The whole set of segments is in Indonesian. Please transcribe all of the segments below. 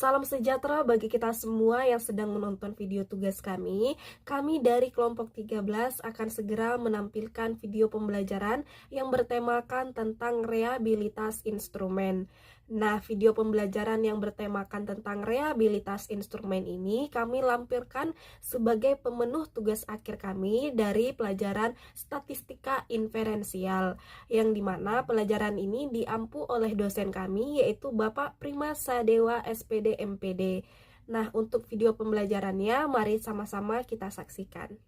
Salam sejahtera bagi kita semua yang sedang menonton video tugas kami. Kami dari kelompok 13 akan segera menampilkan video pembelajaran yang bertemakan tentang rehabilitas instrumen. Nah, video pembelajaran yang bertemakan tentang rehabilitas instrumen ini kami lampirkan sebagai pemenuh tugas akhir kami dari pelajaran statistika inferensial, yang dimana pelajaran ini diampu oleh dosen kami yaitu Bapak Prima Sadewa SPD MPD. Nah, untuk video pembelajarannya mari sama-sama kita saksikan.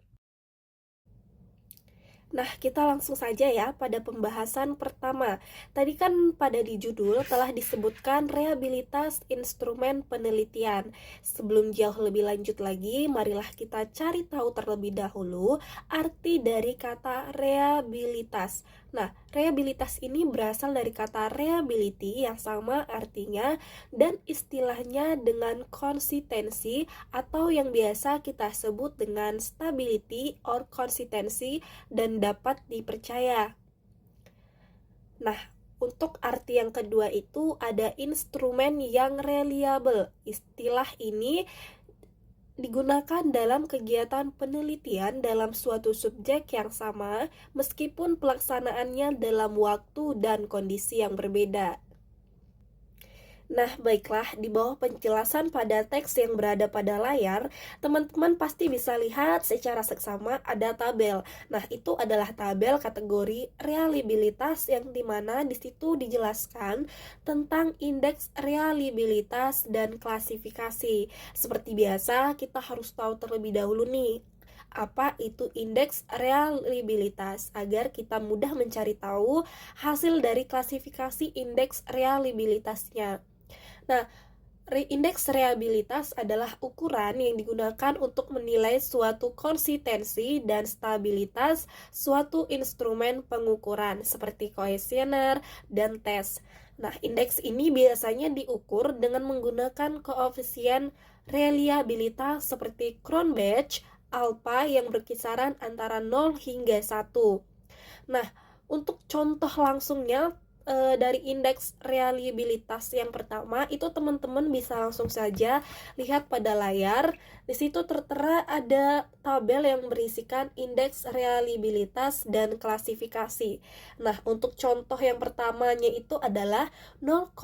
Nah, kita langsung saja ya pada pembahasan pertama. Tadi kan pada di judul telah disebutkan rehabilitas instrumen penelitian. Sebelum jauh lebih lanjut lagi, marilah kita cari tahu terlebih dahulu arti dari kata rehabilitas. Nah, rehabilitas ini berasal dari kata rehability yang sama artinya dan istilahnya dengan konsistensi atau yang biasa kita sebut dengan stability or konsistensi dan dapat dipercaya. Nah, untuk arti yang kedua itu ada instrumen yang reliable. Istilah ini digunakan dalam kegiatan penelitian dalam suatu subjek yang sama meskipun pelaksanaannya dalam waktu dan kondisi yang berbeda. Nah, baiklah, di bawah penjelasan pada teks yang berada pada layar, teman-teman pasti bisa lihat secara seksama ada tabel. Nah, itu adalah tabel kategori reliabilitas yang dimana di situ dijelaskan tentang indeks reliabilitas dan klasifikasi. Seperti biasa, kita harus tahu terlebih dahulu nih, apa itu indeks reliabilitas agar kita mudah mencari tahu hasil dari klasifikasi indeks reliabilitasnya. Nah, indeks reliabilitas adalah ukuran yang digunakan untuk menilai suatu konsistensi dan stabilitas suatu instrumen pengukuran seperti kuesioner dan tes. Nah, indeks ini biasanya diukur dengan menggunakan koefisien reliabilitas seperti Cronbach, alpha yang berkisaran antara 0 hingga 1. Nah, untuk contoh langsungnya dari indeks reliabilitas yang pertama itu teman-teman bisa langsung saja lihat pada layar. Di situ tertera ada tabel yang berisikan indeks reliabilitas dan klasifikasi. Nah, untuk contoh yang pertamanya itu adalah 0,00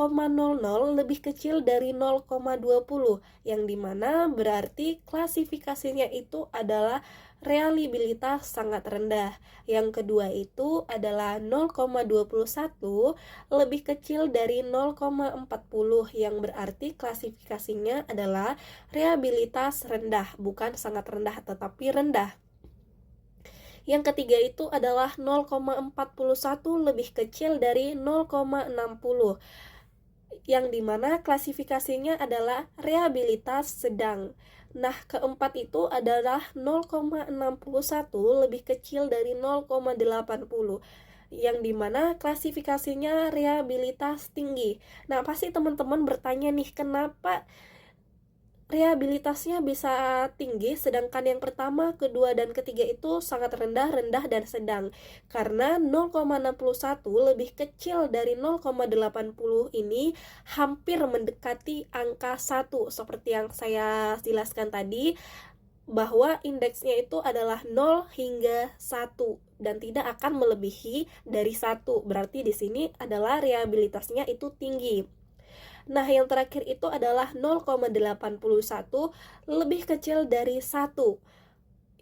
lebih kecil dari 0,20 yang dimana berarti klasifikasinya itu adalah reliabilitas sangat rendah. Yang kedua itu adalah 0,21 lebih kecil dari 0,40 yang berarti klasifikasinya adalah reliabilitas rendah, bukan sangat rendah tetapi rendah. Yang ketiga itu adalah 0,41 lebih kecil dari 0,60 yang dimana klasifikasinya adalah reliabilitas sedang. Nah, keempat itu adalah 0,61 lebih kecil dari 0,80 yang dimana klasifikasinya reliabilitas tinggi. Nah, pasti teman-teman bertanya nih, kenapa rehabilitasnya bisa tinggi, sedangkan yang pertama, kedua, dan ketiga itu sangat rendah, rendah, dan sedang. Karena 0,61 lebih kecil dari 0,80 ini hampir mendekati angka 1, seperti yang saya jelaskan tadi, bahwa indeksnya itu adalah 0 hingga 1 dan tidak akan melebihi dari 1. Berarti di sini adalah rehabilitasnya itu tinggi. Nah, yang terakhir itu adalah 0,81 lebih kecil dari 1,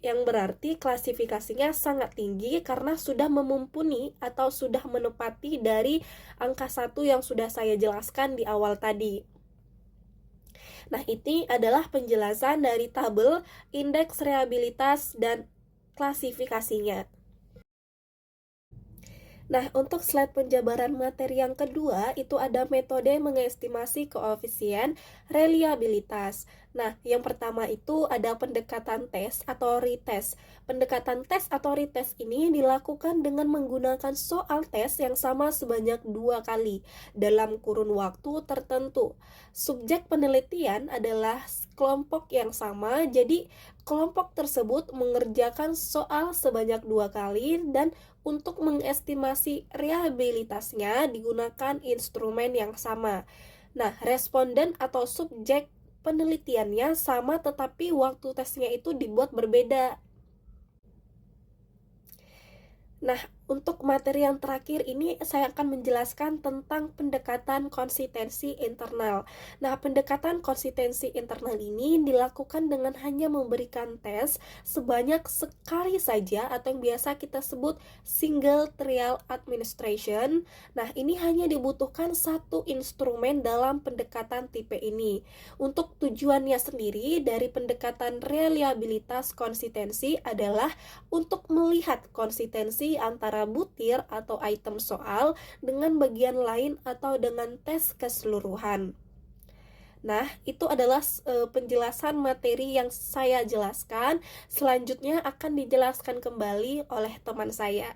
yang berarti klasifikasinya sangat tinggi karena sudah memumpuni atau sudah menepati dari angka 1 yang sudah saya jelaskan di awal tadi. Nah, ini adalah penjelasan dari tabel indeks reliabilitas dan klasifikasinya. Nah, untuk slide penjabaran materi yang kedua, itu ada metode mengestimasi koefisien reliabilitas. Nah, yang pertama itu ada pendekatan tes atau retest. Pendekatan tes atau retest ini dilakukan dengan menggunakan soal tes yang sama sebanyak 2 kali dalam kurun waktu tertentu. Subjek penelitian adalah kelompok yang sama, jadi kelompok tersebut mengerjakan soal sebanyak 2 kali dan untuk mengestimasi reliabilitasnya digunakan instrumen yang sama. Nah, responden atau subjek penelitiannya sama tetapi waktu tesnya itu dibuat berbeda. Nah, untuk materi yang terakhir ini saya akan menjelaskan tentang pendekatan konsistensi internal. Nah, pendekatan konsistensi internal ini dilakukan dengan hanya memberikan tes sebanyak sekali saja atau yang biasa kita sebut single trial administration. Nah, ini hanya dibutuhkan satu instrumen dalam pendekatan tipe ini. Untuk tujuannya sendiri dari pendekatan reliabilitas konsistensi adalah untuk melihat konsistensi antara butir atau item soal dengan bagian lain atau dengan tes keseluruhan. Nah, itu adalah penjelasan materi yang saya jelaskan. Selanjutnya akan dijelaskan kembali oleh teman saya.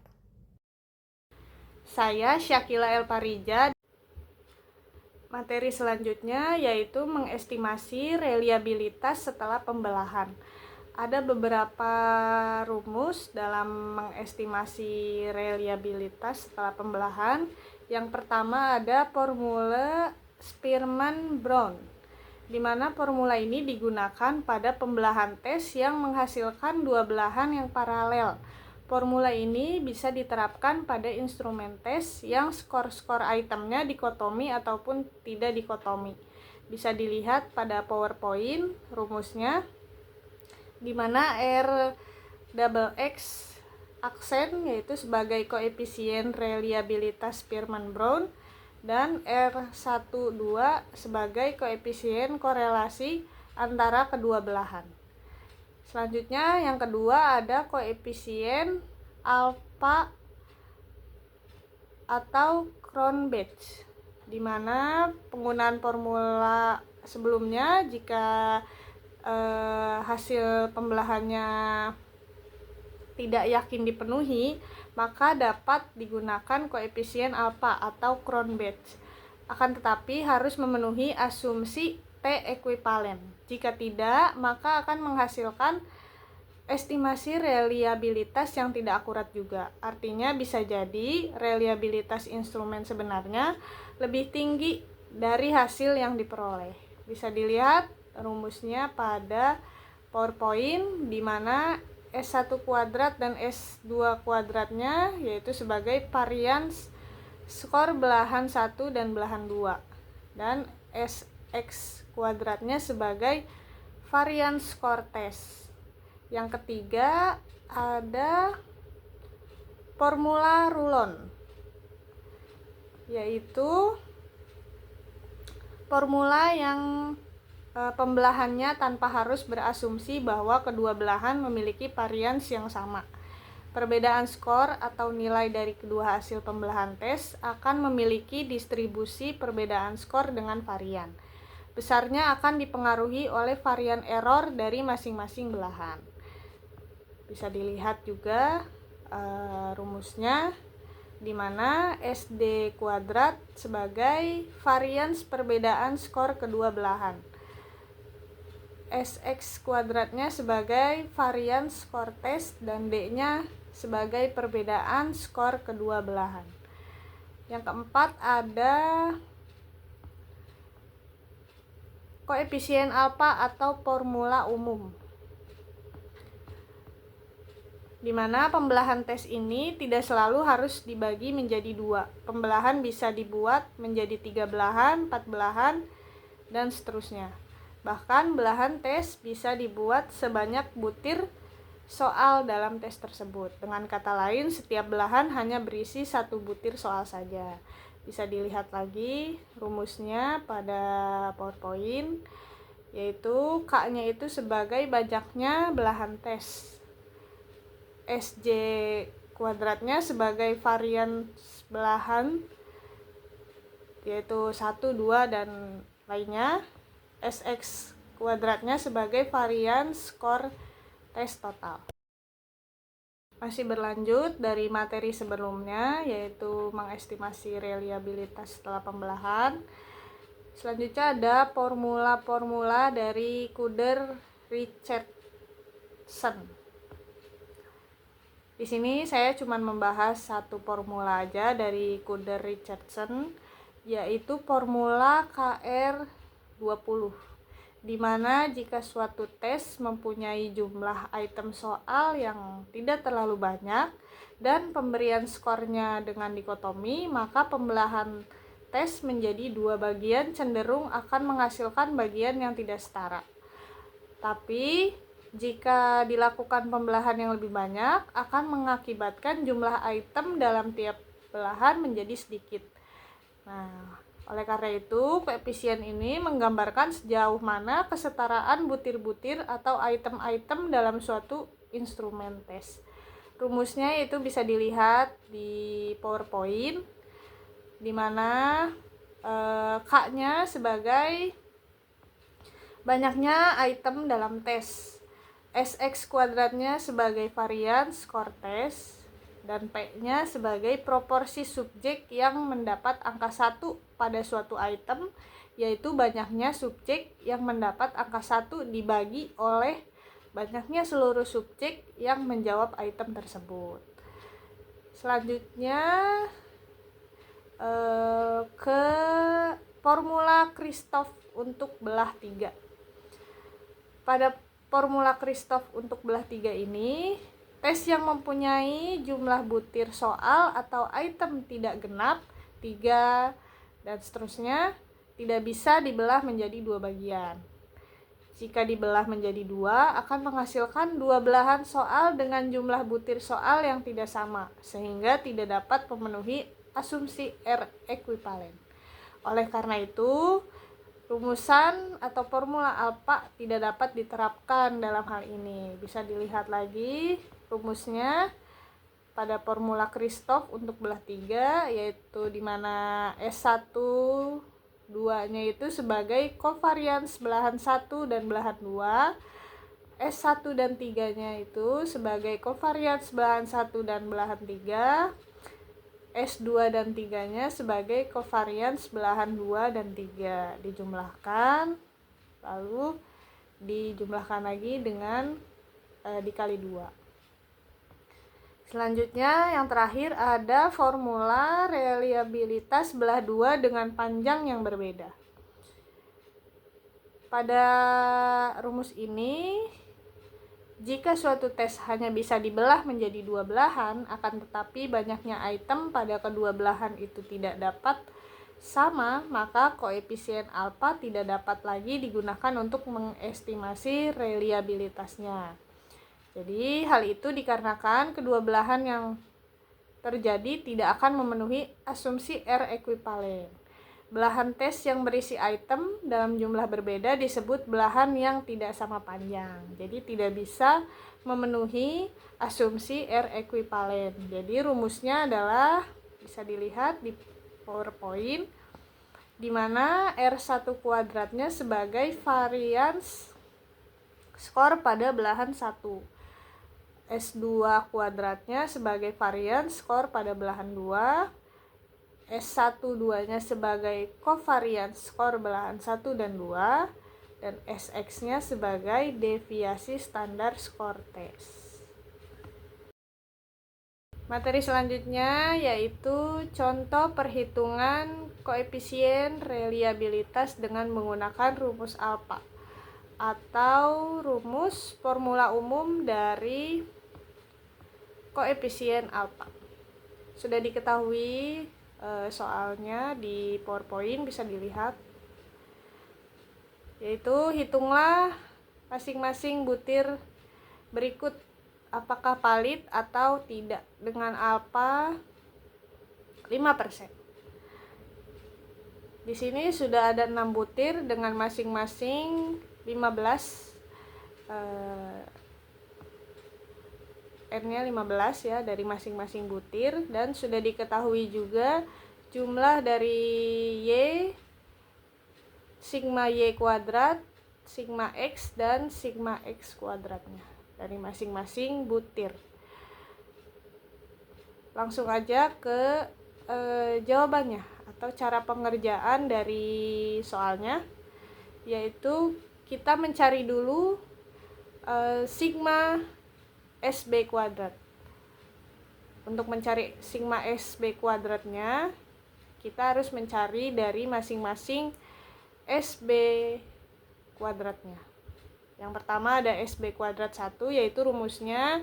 Saya Syakila El Parija. Materi selanjutnya yaitu mengestimasi reliabilitas setelah pembelahan. Ada beberapa rumus dalam mengestimasi reliabilitas setelah pembelahan. Yang pertama ada formula Spearman-Brown, di mana formula ini digunakan pada pembelahan tes yang menghasilkan dua belahan yang paralel. Formula ini bisa diterapkan pada instrumen tes yang skor-skor itemnya dikotomi ataupun tidak dikotomi. Bisa dilihat pada PowerPoint rumusnya, di mana R double X aksen yaitu sebagai koefisien reliabilitas Spearman-Brown dan R12 sebagai koefisien korelasi antara kedua belahan. Selanjutnya yang kedua ada koefisien alfa atau Cronbach, di mana penggunaan formula sebelumnya jika hasil pembelahannya tidak yakin dipenuhi, maka dapat digunakan koefisien alfa atau Cronbach. Akan tetapi harus memenuhi asumsi T ekuivalen. Jika tidak, maka akan menghasilkan estimasi reliabilitas yang tidak akurat juga. Artinya bisa jadi reliabilitas instrumen sebenarnya lebih tinggi dari hasil yang diperoleh. Bisa dilihat rumusnya pada PowerPoint, di mana S1 kuadrat dan S2 kuadratnya yaitu sebagai varians skor belahan 1 dan belahan 2, dan Sx kuadratnya sebagai varians skor tes. Yang ketiga ada formula Rulon, yaitu formula yang pembelahannya tanpa harus berasumsi bahwa kedua belahan memiliki varians yang sama. Perbedaan skor atau nilai dari kedua hasil pembelahan tes akan memiliki distribusi perbedaan skor dengan varian. Besarnya akan dipengaruhi oleh varian error dari masing-masing belahan. Bisa dilihat juga rumusnya, di mana SD kuadrat sebagai varians perbedaan skor kedua belahan. Sx kuadratnya sebagai varians skor tes dan D-nya sebagai perbedaan skor kedua belahan. Yang keempat ada koefisien alfa atau formula umum, di mana pembelahan tes ini tidak selalu harus dibagi menjadi dua. Pembelahan bisa dibuat menjadi 3 belahan, 4 belahan, dan seterusnya. Bahkan belahan tes bisa dibuat sebanyak butir soal dalam tes tersebut. Dengan kata lain, setiap belahan hanya berisi 1 butir soal saja. Bisa dilihat lagi rumusnya pada PowerPoint, yaitu K-nya itu sebagai banyaknya belahan tes. Sj kuadratnya sebagai varians belahan, yaitu 1, 2, dan lainnya. Sx kuadratnya sebagai varians skor tes total. Masih berlanjut dari materi sebelumnya, yaitu mengestimasi reliabilitas setelah pembelahan. Selanjutnya ada formula-formula dari Kuder-Richardson. Di sini saya cuma membahas satu formula aja dari Kuder-Richardson, yaitu formula KR20, di mana jika suatu tes mempunyai jumlah item soal yang tidak terlalu banyak dan pemberian skornya dengan dikotomi, maka pembelahan tes menjadi dua bagian cenderung akan menghasilkan bagian yang tidak setara. Tapi jika dilakukan pembelahan yang lebih banyak, akan mengakibatkan jumlah item dalam tiap belahan menjadi sedikit. Nah, oleh karena itu, koefisien ini menggambarkan sejauh mana kesetaraan butir-butir atau item-item dalam suatu instrumen tes. Rumusnya itu bisa dilihat di PowerPoint, di mana K-nya sebagai banyaknya item dalam tes, SX kuadratnya sebagai varian skor tes, dan P-nya sebagai proporsi subjek yang mendapat angka 1 pada suatu item, yaitu banyaknya subjek yang mendapat angka 1 dibagi oleh banyaknya seluruh subjek yang menjawab item tersebut. Selanjutnya ke formula Christoph untuk belah 3. Pada formula Christoph untuk belah 3 ini, tes yang mempunyai jumlah butir soal atau item tidak genap, 3, dan seterusnya, tidak bisa dibelah menjadi dua bagian. Jika dibelah menjadi dua, akan menghasilkan dua belahan soal dengan jumlah butir soal yang tidak sama, sehingga tidak dapat memenuhi asumsi R ekuivalen. Oleh karena itu, rumusan atau formula alfa tidak dapat diterapkan dalam hal ini. Bisa dilihat lagi rumusnya pada formula Christoph untuk belah 3, yaitu di mana S1 2-nya itu sebagai covariance belahan 1 dan belahan 2, S1 dan 3-nya itu sebagai covariance belahan 1 dan belahan 3, S2 dan 3-nya sebagai covariance belahan 2 dan 3. Dijumlahkan, lalu dijumlahkan lagi dengan dikali 2. Selanjutnya yang terakhir ada formula reliabilitas belah 2 dengan panjang yang berbeda. Pada rumus ini, jika suatu tes hanya bisa dibelah menjadi dua belahan, akan tetapi banyaknya item pada kedua belahan itu tidak dapat sama, maka koefisien alfa tidak dapat lagi digunakan untuk mengestimasi reliabilitasnya. Jadi hal itu dikarenakan kedua belahan yang terjadi tidak akan memenuhi asumsi R ekuivalen. Belahan tes yang berisi item dalam jumlah berbeda disebut belahan yang tidak sama panjang. Jadi tidak bisa memenuhi asumsi R ekuivalen. Jadi rumusnya adalah bisa dilihat di PowerPoint, di mana R1 kuadratnya sebagai varians skor pada belahan 1. S2 kuadratnya sebagai varians skor pada belahan 2. S1 2-nya sebagai covariance skor belahan 1 dan 2, dan SX-nya sebagai deviasi standar skor tes. Materi selanjutnya yaitu contoh perhitungan koefisien reliabilitas dengan menggunakan rumus alfa atau rumus formula umum dari koefisien alfa. Sudah diketahui soalnya di PowerPoint, bisa dilihat, yaitu hitunglah masing-masing butir berikut apakah valid atau tidak dengan alfa 5%. Di sini sudah ada 6 butir dengan masing-masing 15 N-nya 15 ya dari masing-masing butir, dan sudah diketahui juga jumlah dari Y, sigma Y kuadrat, sigma X, dan sigma X kuadratnya dari masing-masing butir. Langsung aja ke jawabannya atau cara pengerjaan dari soalnya, yaitu kita mencari dulu sigma SB kuadrat. Untuk mencari sigma SB kuadratnya, kita harus mencari dari masing-masing SB kuadratnya. Yang pertama ada SB kuadrat 1, yaitu rumusnya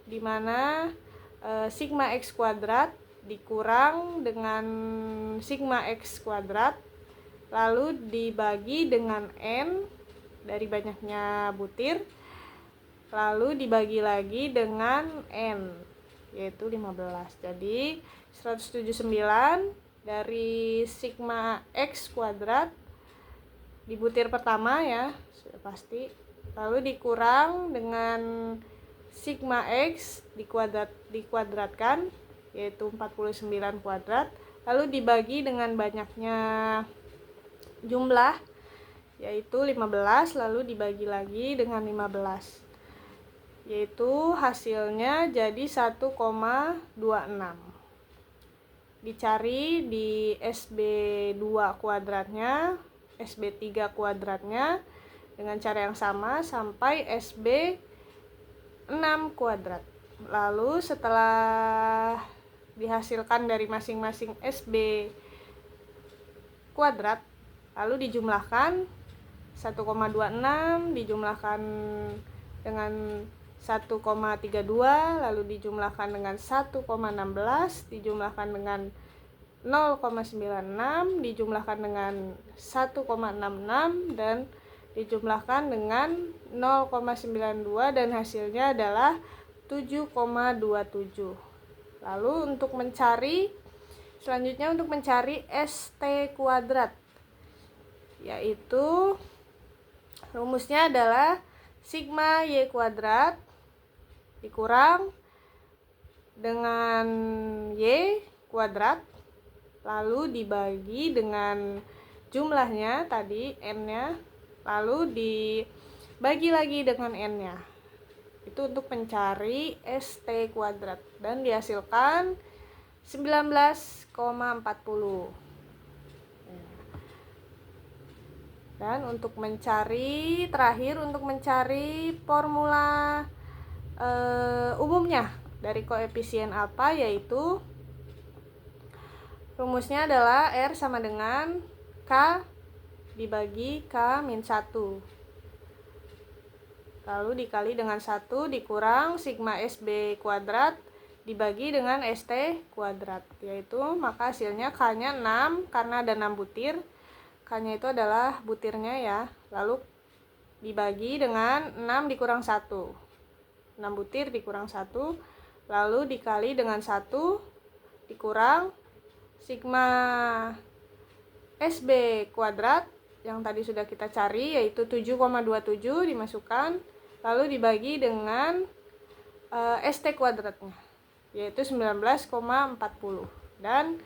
di mana sigma X kuadrat dikurang dengan sigma X kuadrat lalu dibagi dengan N dari banyaknya butir, lalu dibagi lagi dengan N, yaitu 15. Jadi 179 dari sigma X kuadrat di butir pertama ya, sudah pasti, lalu dikurang dengan sigma X dikuadratkan, yaitu 49 kuadrat, lalu dibagi dengan banyaknya jumlah, yaitu 15, lalu dibagi lagi dengan 15, yaitu hasilnya jadi 1,26. Dicari di SB2 kuadratnya, SB3 kuadratnya dengan cara yang sama sampai SB6 kuadrat. Lalu setelah dihasilkan dari masing-masing SB kuadrat, lalu dijumlahkan 1,26 dijumlahkan dengan 1,32, lalu dijumlahkan dengan 1,16, dijumlahkan dengan 0,96, dijumlahkan dengan 1,66, dan dijumlahkan dengan 0,92, dan hasilnya adalah 7,27. Lalu selanjutnya untuk mencari ST kuadrat, yaitu rumusnya adalah sigma Y kuadrat dikurang dengan Y kuadrat lalu dibagi dengan jumlahnya tadi N-nya, lalu dibagi lagi dengan N-nya. Itu untuk mencari ST kuadrat, dan dihasilkan 19,40. Dan untuk mencari formula umumnya dari koefisien alfa, yaitu rumusnya adalah R sama dengan K dibagi K min 1, lalu dikali dengan 1 dikurang sigma SB kuadrat dibagi dengan ST kuadrat, yaitu maka hasilnya K-nya 6 karena ada 6 butir. K-nya itu adalah butirnya ya, lalu dibagi dengan 6 dikurang 1, 6 butir dikurang 1, lalu dikali dengan 1 dikurang sigma SB kuadrat yang tadi sudah kita cari, yaitu 7,27 dimasukkan, lalu dibagi dengan ST kuadratnya, yaitu 19,40, dan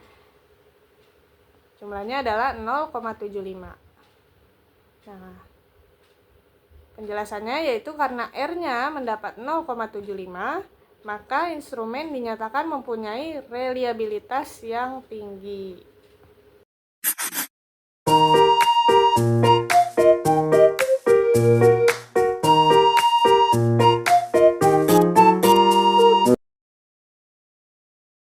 jumlahnya adalah 0,75. Nah, penjelasannya yaitu karena R-nya mendapat 0,75, maka instrumen dinyatakan mempunyai reliabilitas yang tinggi.